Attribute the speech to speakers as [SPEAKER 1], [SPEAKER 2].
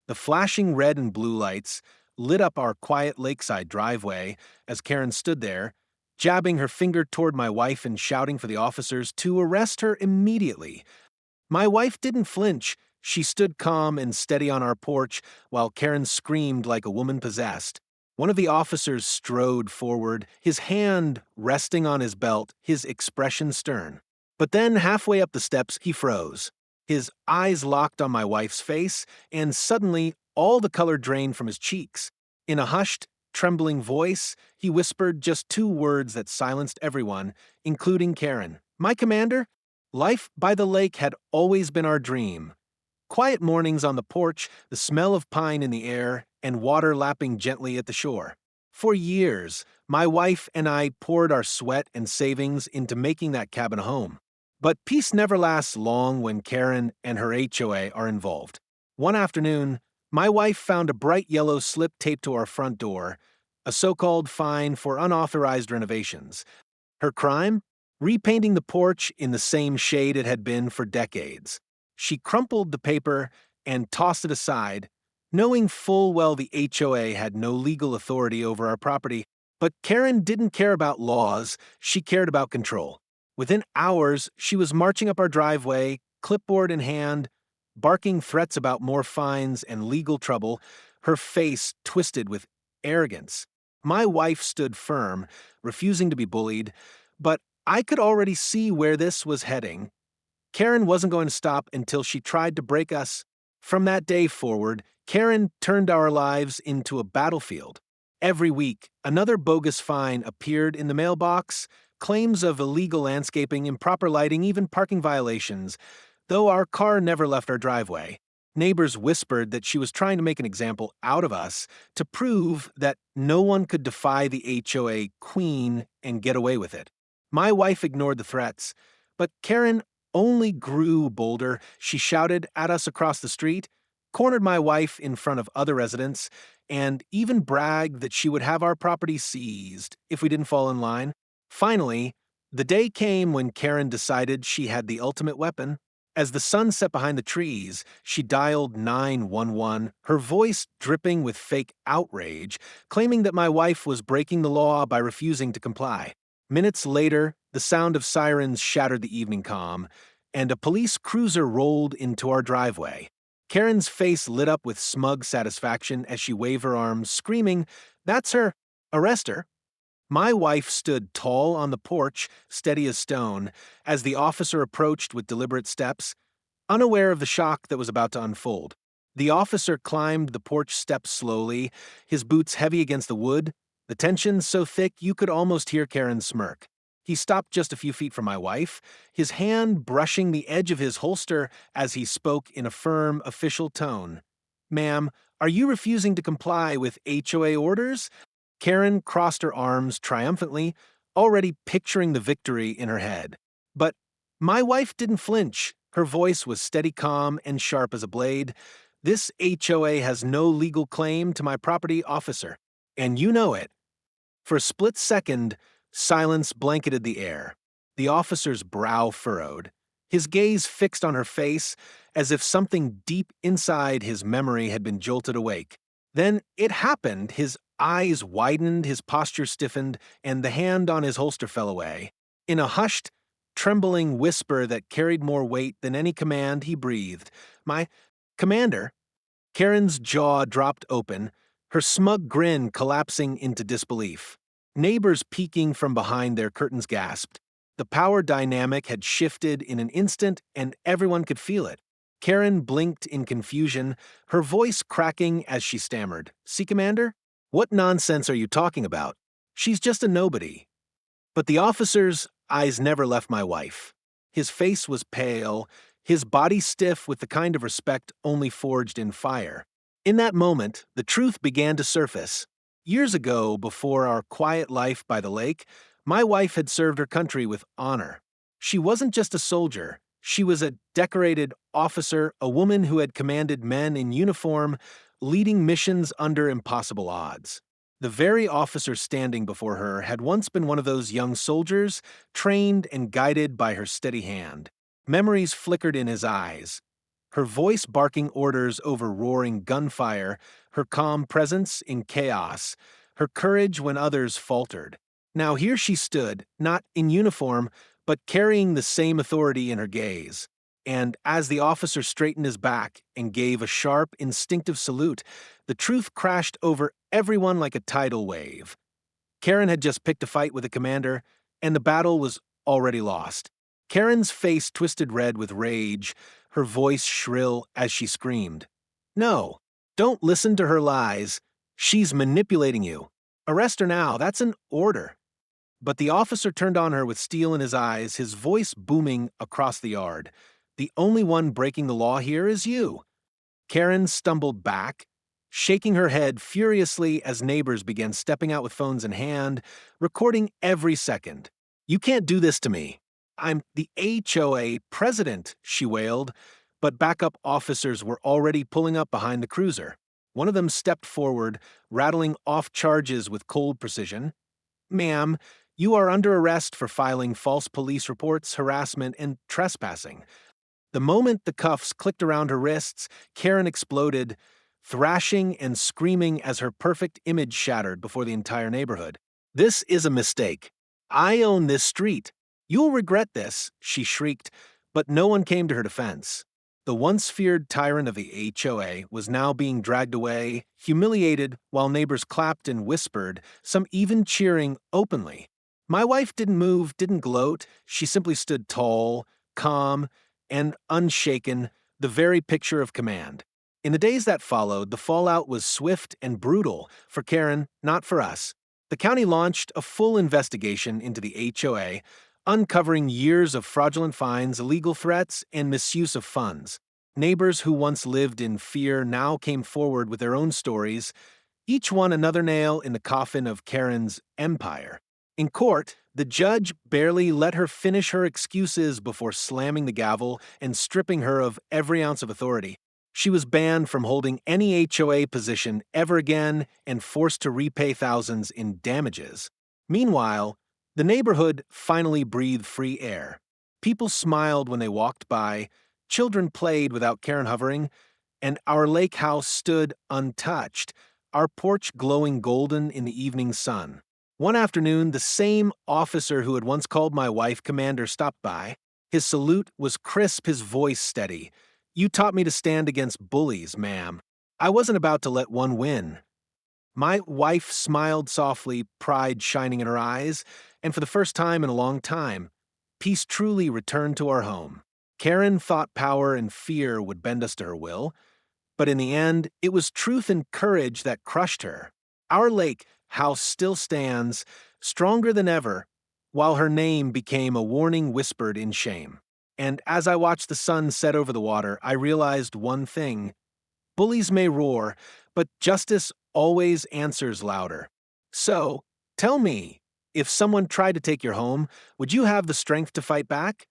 [SPEAKER 1] The flashing red and blue lights lit up our quiet lakeside driveway as Karen stood there, jabbing her finger toward my wife and shouting for the officers to arrest her immediately. My wife didn't flinch. She stood calm and steady on our porch while Karen screamed like a woman possessed. One of the officers strode forward, his hand resting on his belt, his expression stern. But then, halfway up the steps, he froze. His eyes locked on my wife's face, and suddenly all the color drained from his cheeks. In a hushed, trembling voice, he whispered just two words that silenced everyone, including Karen. "My commander?" Life by the lake had always been our dream. Quiet mornings on the porch, the smell of pine in the air, and water lapping gently at the shore. For years, my wife and I poured our sweat and savings into making that cabin a home. But peace never lasts long when Karen and her HOA are involved. One afternoon, my wife found a bright yellow slip taped to our front door, a so-called fine for unauthorized renovations. Her crime? Repainting the porch in the same shade it had been for decades. She crumpled the paper and tossed it aside, knowing full well the HOA had no legal authority over our property. But Karen didn't care about laws, she cared about control. Within hours, she was marching up our driveway, clipboard in hand, barking threats about more fines and legal trouble, her face twisted with arrogance. My wife stood firm, refusing to be bullied, but I could already see where this was heading. Karen wasn't going to stop until she tried to break us. From that day forward, Karen turned our lives into a battlefield. Every week, another bogus fine appeared in the mailbox, claims of illegal landscaping, improper lighting, even parking violations, though our car never left our driveway. Neighbors whispered that she was trying to make an example out of us to prove that no one could defy the HOA queen and get away with it. My wife ignored the threats, but Karen only grew bolder. She shouted at us across the street, cornered my wife in front of other residents, and even bragged that she would have our property seized if we didn't fall in line. Finally, the day came when Karen decided she had the ultimate weapon. As the sun set behind the trees, she dialed 911, her voice dripping with fake outrage, claiming that my wife was breaking the law by refusing to comply. Minutes later, the sound of sirens shattered the evening calm, and a police cruiser rolled into our driveway. Karen's face lit up with smug satisfaction as she waved her arms, screaming, "That's her! Arrest her!" My wife stood tall on the porch, steady as stone, as the officer approached with deliberate steps, unaware of the shock that was about to unfold. The officer climbed the porch steps slowly, his boots heavy against the wood, the tension so thick you could almost hear Karen smirk. He stopped just a few feet from my wife, his hand brushing the edge of his holster as he spoke in a firm, official tone. "Ma'am, are you refusing to comply with HOA orders?" Karen crossed her arms triumphantly, already picturing the victory in her head. But my wife didn't flinch. Her voice was steady, calm, and sharp as a blade. "This HOA has no legal claim to my property, officer, and you know it." For a split second, silence blanketed the air. The officer's brow furrowed, his gaze fixed on her face as if something deep inside his memory had been jolted awake. Then it happened. His eyes widened, his posture stiffened, and the hand on his holster fell away. In a hushed, trembling whisper that carried more weight than any command, he breathed, "My commander." Karen's jaw dropped open, her smug grin collapsing into disbelief. Neighbors peeking from behind their curtains gasped. The power dynamic had shifted in an instant, and everyone could feel it. Karen blinked in confusion, her voice cracking as she stammered, "See, Commander? What nonsense are you talking about? She's just a nobody." But the officer's eyes never left my wife. His face was pale, his body stiff with the kind of respect only forged in fire. In that moment, the truth began to surface. Years ago, before our quiet life by the lake, my wife had served her country with honor. She wasn't just a soldier. She was a decorated officer, a woman who had commanded men in uniform, leading missions under impossible odds. The very officer standing before her had once been one of those young soldiers, trained and guided by her steady hand. Memories flickered in his eyes. her voice barking orders over roaring gunfire, her calm presence in chaos, her courage when others faltered. Now here she stood, not in uniform, but carrying the same authority in her gaze. And as the officer straightened his back and gave a sharp, instinctive salute, the truth crashed over everyone like a tidal wave. Karen had just picked a fight with a commander, and the battle was already lost. Karen's face twisted red with rage, her voice shrill as she screamed. No, don't listen to her lies. She's manipulating you. Arrest her now, that's an order. But the officer turned on her with steel in his eyes, his voice booming across the yard. The only one breaking the law here is you. Karen stumbled back, shaking her head furiously as neighbors began stepping out with phones in hand, recording every second. You can't do this to me. I'm the HOA president, she wailed, but backup officers were already pulling up behind the cruiser. One of them stepped forward, rattling off charges with cold precision. Ma'am, you are under arrest for filing false police reports, harassment, and trespassing. The moment the cuffs clicked around her wrists, Karen exploded, thrashing and screaming as her perfect image shattered before the entire neighborhood. This is a mistake. I own this street. You'll regret this, she shrieked, but no one came to her defense. The once feared tyrant of the HOA was now being dragged away, humiliated, while neighbors clapped and whispered, some even cheering openly. My wife didn't move, didn't gloat. She simply stood tall, calm, and unshaken, the very picture of command. In the days that followed, the fallout was swift and brutal for Karen, not for us. The county launched a full investigation into the HOA, uncovering years of fraudulent fines, illegal threats, and misuse of funds. Neighbors who once lived in fear now came forward with their own stories, each one another nail in the coffin of Karen's empire. In court, the judge barely let her finish her excuses before slamming the gavel and stripping her of every ounce of authority. She was banned from holding any HOA position ever again and forced to repay thousands in damages. Meanwhile, the neighborhood finally breathed free air. People smiled when they walked by, children played without Karen hovering, and our lake house stood untouched, our porch glowing golden in the evening sun. One afternoon, the same officer who had once called my wife commander stopped by. His salute was crisp, his voice steady. You taught me to stand against bullies, ma'am. I wasn't about to let one win. My wife smiled softly, pride shining in her eyes, and for the first time in a long time, peace truly returned to our home. Karen thought power and fear would bend us to her will, but in the end, it was truth and courage that crushed her. Our lake house still stands, stronger than ever, while her name became a warning whispered in shame. And as I watched the sun set over the water, I realized one thing. Bullies may roar, but justice always answers louder. So, tell me, if someone tried to take your home, would you have the strength to fight back?